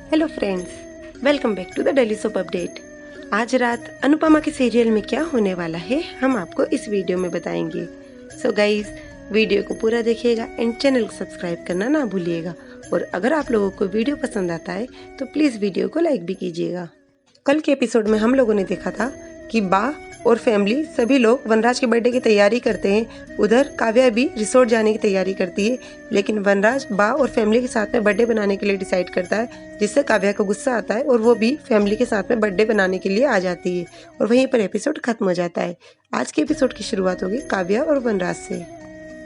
Hello friends, welcome back to the daily soap update. आज रात अनुपमा के सीरियल में क्या होने वाला है हम आपको इस वीडियो में बताएंगे। सो गाइस, वीडियो को पूरा देखिएगा एंड चैनल को सब्सक्राइब करना ना भूलिएगा। और अगर आप लोगों को वीडियो पसंद आता है तो प्लीज़ वीडियो को लाइक भी कीजिएगा। कल के एपिसोड में हम लोगों ने देखा था कि बा और फैमिली सभी लोग वनराज के बर्थडे की तैयारी करते हैं। उधर काव्या भी रिसोर्ट जाने की तैयारी करती है, लेकिन वनराज बा और फैमिली के साथ में बर्थडे बनाने के लिए डिसाइड करता है, जिससे काव्या को गुस्सा आता है और वो भी फैमिली के साथ में बर्थडे बनाने के लिए आ जाती है। और वहीं पर एपिसोड खत्म हो जाता है। आज के एपिसोड की शुरुआत होगी काव्या और वनराज से।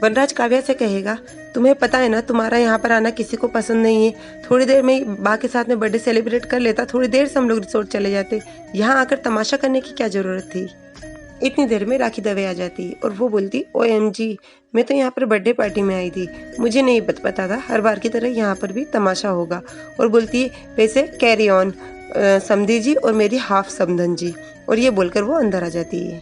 वनराज काव्या से कहेगा, तुम्हें पता है ना तुम्हारा यहाँ पर आना किसी को पसंद नहीं है। थोड़ी देर में बा के साथ में बर्थडे सेलिब्रेट कर लेता, थोड़ी देर से हम लोग रिसोर्ट चले जाते। यहाँ आकर तमाशा करने की क्या जरूरत थी। इतनी देर में राखी दवे आ जाती और वो बोलती, OMG, मैं तो यहाँ पर बर्थडे पार्टी में आई थी, मुझे नहीं पता था हर बार की तरह यहाँ पर भी तमाशा होगा। और बोलती है, वैसे कैरी ऑन समधी जी और मेरी हाफ समधन जी। और ये बोलकर वो अंदर आ जाती है।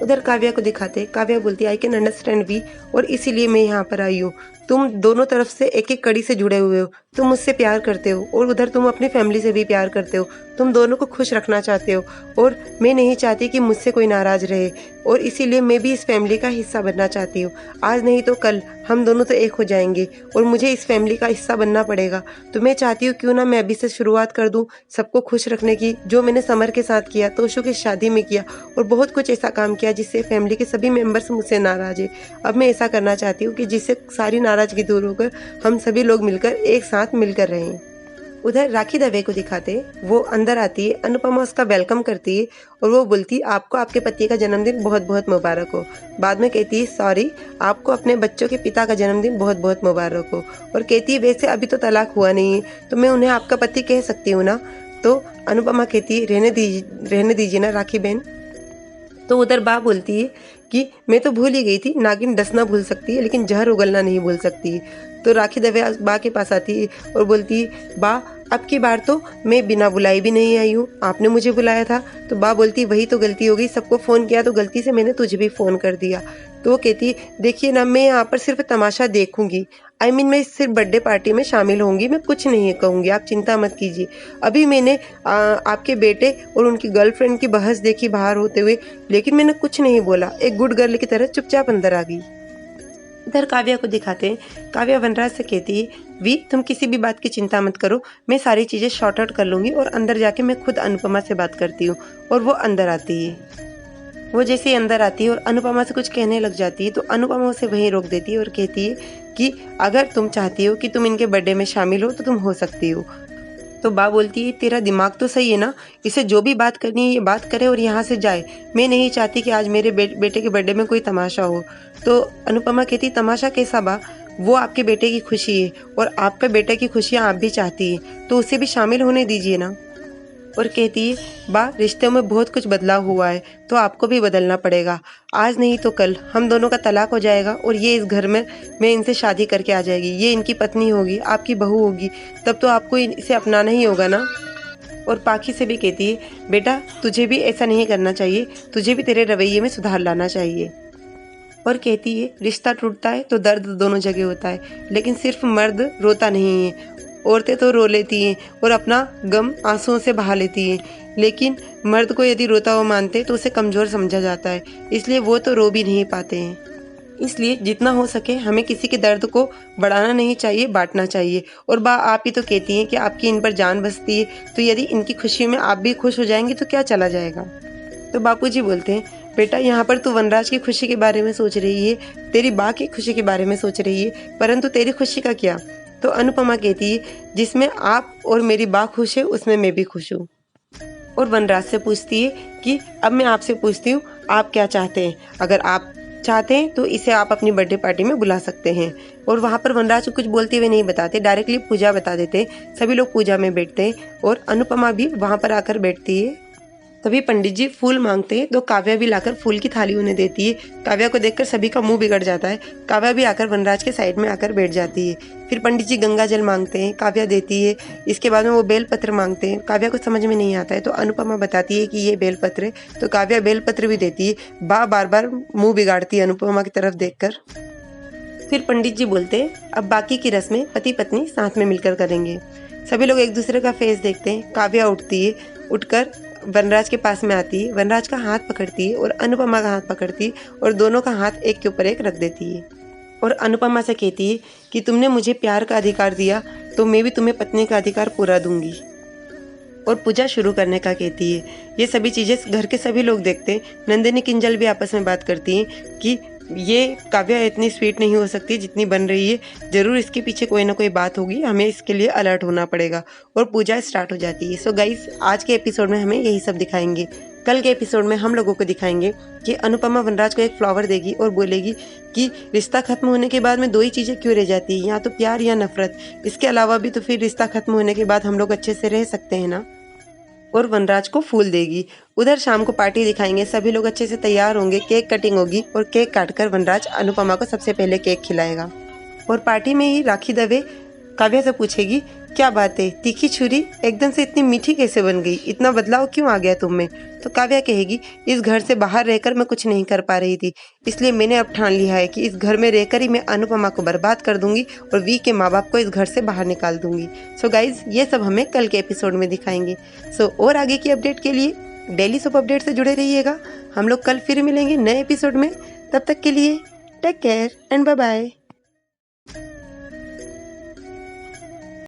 उधर काव्या को दिखाते, काव्या बोलती, आई कैन अंडरस्टैंड भी, और इसीलिए मैं यहाँ पर आई हूँ। तुम दोनों तरफ से एक एक कड़ी से जुड़े हुए हो। तुम मुझसे प्यार करते हो और उधर तुम अपनी फैमिली से भी प्यार करते हो। तुम दोनों को खुश रखना चाहते हो और मैं नहीं चाहती कि मुझसे कोई नाराज रहे, और इसीलिए मैं भी इस फैमिली का हिस्सा बनना चाहती हूँ। आज नहीं तो कल हम दोनों तो एक हो जाएंगे और मुझे इस फैमिली का हिस्सा बनना पड़ेगा। तो मैं चाहती हूँ क्यों ना मैं अभी से शुरुआत कर दूँ सबको खुश रखने की, जो मैंने समर के साथ किया, तोशु की शादी में किया, और बहुत कुछ ऐसा काम किया जिससे फैमिली के सभी मेंबर्स मुझसे नाराज है। अब मैं ऐसा करना चाहती हूँ कि जिससे सारी नाराजगी दूर होकर हम सभी लोग मिलकर एक साथ मिलकर रहें। उधर राखी दवे को दिखाते, वो अंदर आती है, अनुपमा उसका वेलकम करती है और वो बोलती, आपको आपके पति का जन्मदिन बहुत बहुत मुबारक हो। बाद में कहती है, सॉरी, आपको अपने बच्चों के पिता का जन्मदिन बहुत बहुत मुबारक हो। और कहती है, वैसे अभी तो तलाक हुआ नहीं है तो मैं उन्हें आपका पति कह सकती हूँ ना। तो अनुपमा कहती है, रहने दीजिए ना राखी बहन। तो उधर बा बोलती है कि मैं तो भूल ही गई थी, नागिन डसना भूल सकती है लेकिन जहर उगलना नहीं भूल सकती। तो राखी दवे बा के पास आती है और बोलती है, बा अब की बार तो मैं बिना बुलाई भी नहीं आई हूँ, आपने मुझे बुलाया था। तो बा बोलती, वही तो गलती हो गई, सबको फ़ोन किया तो गलती से मैंने तुझे भी फ़ोन कर दिया। तो वो कहती, देखिए ना, मैं यहाँ पर सिर्फ तमाशा देखूंगी, मैं सिर्फ बर्थडे पार्टी में शामिल होंगी, मैं कुछ नहीं कहूँगी, आप चिंता मत कीजिए। अभी मैंने आपके बेटे और उनकी गर्लफ्रेंड की बहस देखी बाहर होते हुए, लेकिन मैंने कुछ नहीं बोला, एक गुड गर्ल की तरह चुपचाप अंदर आ गई। इधर काव्या को दिखाते हैं, काव्या वनराज से कहती है, वी तुम किसी भी बात की चिंता मत करो, मैं सारी चीज़ें शॉर्ट आउट कर लूँगी और अंदर जाके मैं खुद अनुपमा से बात करती हूँ। और वो अंदर आती है। वो जैसे ही अंदर आती है और अनुपमा से कुछ कहने लग जाती है तो अनुपमा उसे वहीं रोक देती है और कहती है कि अगर तुम चाहती हो कि तुम इनके बर्थडे में शामिल हो तो तुम हो सकती हो। तो बा बोलती है, तेरा दिमाग तो सही है ना, इसे जो भी बात करनी है ये बात करे और यहाँ से जाए। मैं नहीं चाहती कि आज मेरे बेटे के बर्थडे में कोई तमाशा हो। तो अनुपमा कहती, तमाशा कैसा बा, वो आपके बेटे की खुशी है और आपके बेटे की खुशियाँ आप भी चाहती हैं, तो उसे भी शामिल होने दीजिए ना। और कहती है, बा रिश्तों में बहुत कुछ बदलाव हुआ है तो आपको भी बदलना पड़ेगा। आज नहीं तो कल हम दोनों का तलाक हो जाएगा और ये इस घर में मैं इनसे शादी करके आ जाएगी, ये इनकी पत्नी होगी, आपकी बहू होगी, तब तो आपको इसे अपनाना ही होगा ना। और पाखी से भी कहती है, बेटा तुझे भी ऐसा नहीं करना चाहिए, तुझे भी तेरे रवैये में सुधार लाना चाहिए। और कहती है, रिश्ता टूटता है तो दर्द दोनों जगह होता है, लेकिन सिर्फ मर्द रोता नहीं है, औरतें तो रो लेती हैं और अपना गम आंसुओं से बहा लेती हैं, लेकिन मर्द को यदि रोता हुआ मानते तो उसे कमज़ोर समझा जाता है, इसलिए वो तो रो भी नहीं पाते हैं। इसलिए जितना हो सके हमें किसी के दर्द को बढ़ाना नहीं चाहिए, बांटना चाहिए। और बा आप ही तो कहती हैं कि आपकी इन पर जान बसती है, तो यदि इनकी खुशी में आप भी खुश हो जाएंगे तो क्या चला जाएगा। तो बापूजी बोलते हैं, बेटा यहाँ पर तू वनराज की खुशी के बारे में सोच रही है, तेरी बा की खुशी के बारे में सोच रही है, परंतु तेरी खुशी का क्या। तो अनुपमा कहती है, जिसमें आप और मेरी बा खुश है उसमें मैं भी खुश हूँ। और वनराज से पूछती है कि अब मैं आपसे पूछती हूँ, आप क्या चाहते हैं, अगर आप चाहते हैं तो इसे आप अपनी बर्थडे पार्टी में बुला सकते हैं। और वहाँ पर वनराज को कुछ बोलते हुए नहीं बताते, डायरेक्टली पूजा बता देते। सभी लोग पूजा में बैठते हैं और अनुपमा भी वहाँ पर आकर बैठती है। तभी पंडित जी फूल मांगते हैं तो काव्या भी लाकर फूल की थाली उन्हें देती है। काव्या को देखकर सभी का मुंह बिगड़ जाता है। काव्या भी आकर वनराज के साइड में आकर बैठ जाती है। फिर पंडित जी गंगा जल मांगते हैं, काव्या देती है। इसके बाद में वो बेलपत्र मांगते हैं, काव्या को समझ में नहीं आता है तो अनुपमा बताती है कि ये बेलपत्र है, तो काव्या बेलपत्र भी देती है। बा बार बार मुँह बिगाड़ती है अनुपमा की तरफ देखकर। फिर पंडित जी बोलते हैं, अब बाकी की रस्में पति पत्नी साथ में मिलकर करेंगे। सभी लोग एक दूसरे का फेस देखते हैं। काव्या उठती है, उठकर वनराज के पास में आती है, वनराज का हाथ पकड़ती है और अनुपमा का हाथ पकड़ती है और दोनों का हाथ एक के ऊपर एक रख देती है और अनुपमा से कहती है कि तुमने मुझे प्यार का अधिकार दिया तो मैं भी तुम्हें पत्नी का अधिकार पूरा दूंगी और पूजा शुरू करने का कहती है। ये सभी चीज़ें घर के सभी लोग देखते हैं। नंदिनी किंजल भी आपस में बात करती हैं कि ये काव्या इतनी स्वीट नहीं हो सकती जितनी बन रही है, ज़रूर इसके पीछे कोई ना कोई बात होगी, हमें इसके लिए अलर्ट होना पड़ेगा। और पूजा स्टार्ट हो जाती है। सो गाइस, आज के एपिसोड में हमें यही सब दिखाएंगे। कल के एपिसोड में हम लोगों को दिखाएंगे कि अनुपमा वनराज को एक फ्लावर देगी और बोलेगी कि रिश्ता खत्म होने के बाद में दो ही चीज़ें क्यों रह जाती है, या तो प्यार या नफरत। इसके अलावा भी तो फिर रिश्ता खत्म होने के बाद हम लोग अच्छे से रह सकते हैं ना। और वनराज को फूल देगी। उधर शाम को पार्टी दिखाएंगे, सभी लोग अच्छे से तैयार होंगे, केक कटिंग होगी और केक काटकर वनराज अनुपमा को सबसे पहले केक खिलाएगा। और पार्टी में ही राखी दवे काव्या से पूछेगी, क्या बात है, तीखी छुरी एकदम से इतनी मीठी कैसे बन गई, इतना बदलाव क्यों आ गया तुम में। तो काव्या कहेगी, इस घर से बाहर रहकर मैं कुछ नहीं कर पा रही थी, इसलिए मैंने अब ठान लिया है कि इस घर में रहकर ही मैं अनुपमा को बर्बाद कर दूंगी और वी के माँ बाप को इस घर से बाहर निकाल दूंगी। सो गाइज, ये सब हमें कल के एपिसोड में दिखाएंगे। सो और आगे की अपडेट के लिए डेली सोप अपडेट से जुड़े रहिएगा। हम लोग कल फिर मिलेंगे नए एपिसोड में। तब तक के लिए take care and bye bye.